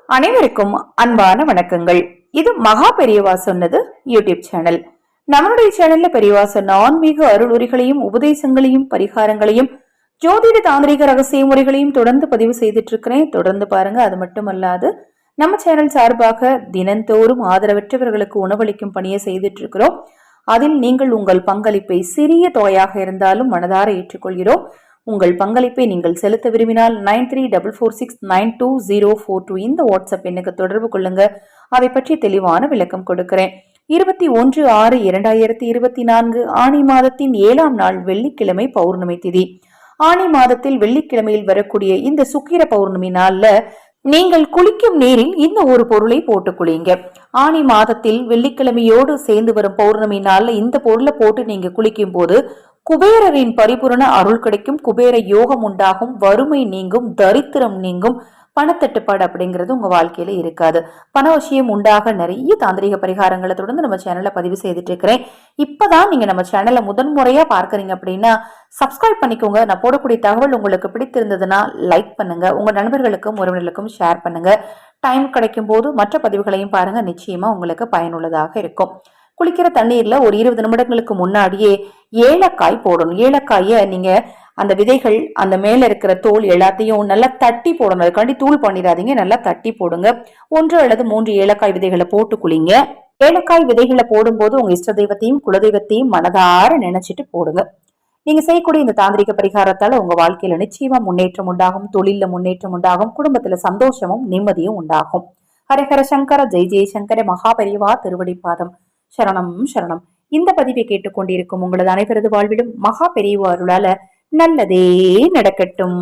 அனைவருக்கும் அன்பான வணக்கங்கள். இது மகா பெரியவா சொன்னது யூடியூப் சேனல். நம்மளுடைய சேனல்ல பெரியவா சொன்ன ஆன்மீக அருளுரைகளையும் உபதேசங்களையும் பரிகாரங்களையும் ஜோதிட தாந்திரிக ரகசிய முறைகளையும் தொடர்ந்து பதிவு செய்துட்டு இருக்கிறேன். தொடர்ந்து பாருங்க. அது மட்டுமல்லாது நம்ம சேனல் சார்பாக தினந்தோறும் ஆதரவற்றவர்களுக்கு உணவளிக்கும் பணியை செய்துட்டு இருக்கிறோம். அதில் நீங்கள் உங்கள் பங்களிப்பை சிறிய தொகையாக இருந்தாலும் மனதார ஏற்றுக்கொள்கிறோம். உங்கள் பங்களிப்பை நீங்கள் செலுத்த விரும்பினால் 9344692042 இந்த வாட்ஸ்அப் எண்ணுக்கு தொடர்பு கொள்ளுங்க. அதை பற்றி தெளிவான விளக்கம் கொடுக்கிறேன். 21/6/2024 ஆணி மாதத்தின் 7ஆம் நாள் வெள்ளிக்கிழமை பௌர்ணமி திதி. ஆணி மாதத்தில் வெள்ளிக்கிழமையில் வரக்கூடிய இந்த சுக்கிர பௌர்ணமி நாள்ல நீங்கள் குளிக்கும் நீரில் இந்த ஒரு பொருளை போட்டு குளிங்க. ஆணி மாதத்தில் வெள்ளிக்கிழமையோடு சேர்ந்து வரும் பௌர்ணமி நாள்ல இந்த பொருளை போட்டு நீங்க குளிக்கும் போது குபேரரின் பரிபூரண அருள் கிடைக்கும். குபேர யோகம் உண்டாகும், வறுமை நீங்கும், தரித்திரம் நீங்கும், பணத்தட்டுப்பாடு அப்படிங்கிறது உங்க வாழ்க்கையில இருக்காது. பணவசியம் உண்டாக நிறைய தாந்திரிக பரிகாரங்களை தொடர்ந்து நம்ம சேனல்ல பதிவு செய்துட்டு இருக்கிறேன். இப்பதான் நீங்க நம்ம சேனலை முதன்முறையா பார்க்கறீங்க அப்படின்னா சப்ஸ்கிரைப் பண்ணிக்கோங்க. நான் போடக்கூடிய தகவல் உங்களுக்கு பிடித்திருந்ததுன்னா லைக் பண்ணுங்க, உங்க நண்பர்களுக்கும் உறவினர்களுக்கும் ஷேர் பண்ணுங்க. டைம் கிடைக்கும் போது மற்ற பதிவுகளையும் பாருங்க, நிச்சயமா உங்களுக்கு பயனுள்ளதாக இருக்கும். குளிக்கிற தண்ணீர்ல ஒரு 20 நிமிடங்களுக்கு முன்னாடியே ஏலக்காய் போடணும். ஏலக்காய நீங்க அந்த விதைகள், அந்த மேல இருக்கிற தோல் எல்லாத்தையும் நல்லா தட்டி போடணும். அதுக்காண்டி தூள் பண்ணிடாதீங்க, நல்லா தட்டி போடுங்க. 1 அல்லது 3 ஏலக்காய் விதைகளை போட்டு குளிங்க. ஏலக்காய் விதைகளை போடும்போது உங்க இஷ்ட தெய்வத்தையும் குலதெய்வத்தையும் மனதார நினைச்சிட்டு போடுங்க. நீங்க செய்யக்கூடிய இந்த தாந்திரிக பரிகாரத்தால உங்க வாழ்க்கையில நிச்சயமா முன்னேற்றம் உண்டாகும், தொழில முன்னேற்றம் உண்டாகும், குடும்பத்துல சந்தோஷமும் நிம்மதியும் உண்டாகும். ஹரஹர சங்கர, ஜெய் ஜெய் சங்கர, மகா பெரியவா திருவடிப்பாதம். சரணம் சரணம். இந்த பதிவை கேட்டுக்கொண்டிருக்கும் உங்களது அனைவரது வாழ்விலும் மகா பெரியவா அருளால நல்லதே நடக்கட்டும்.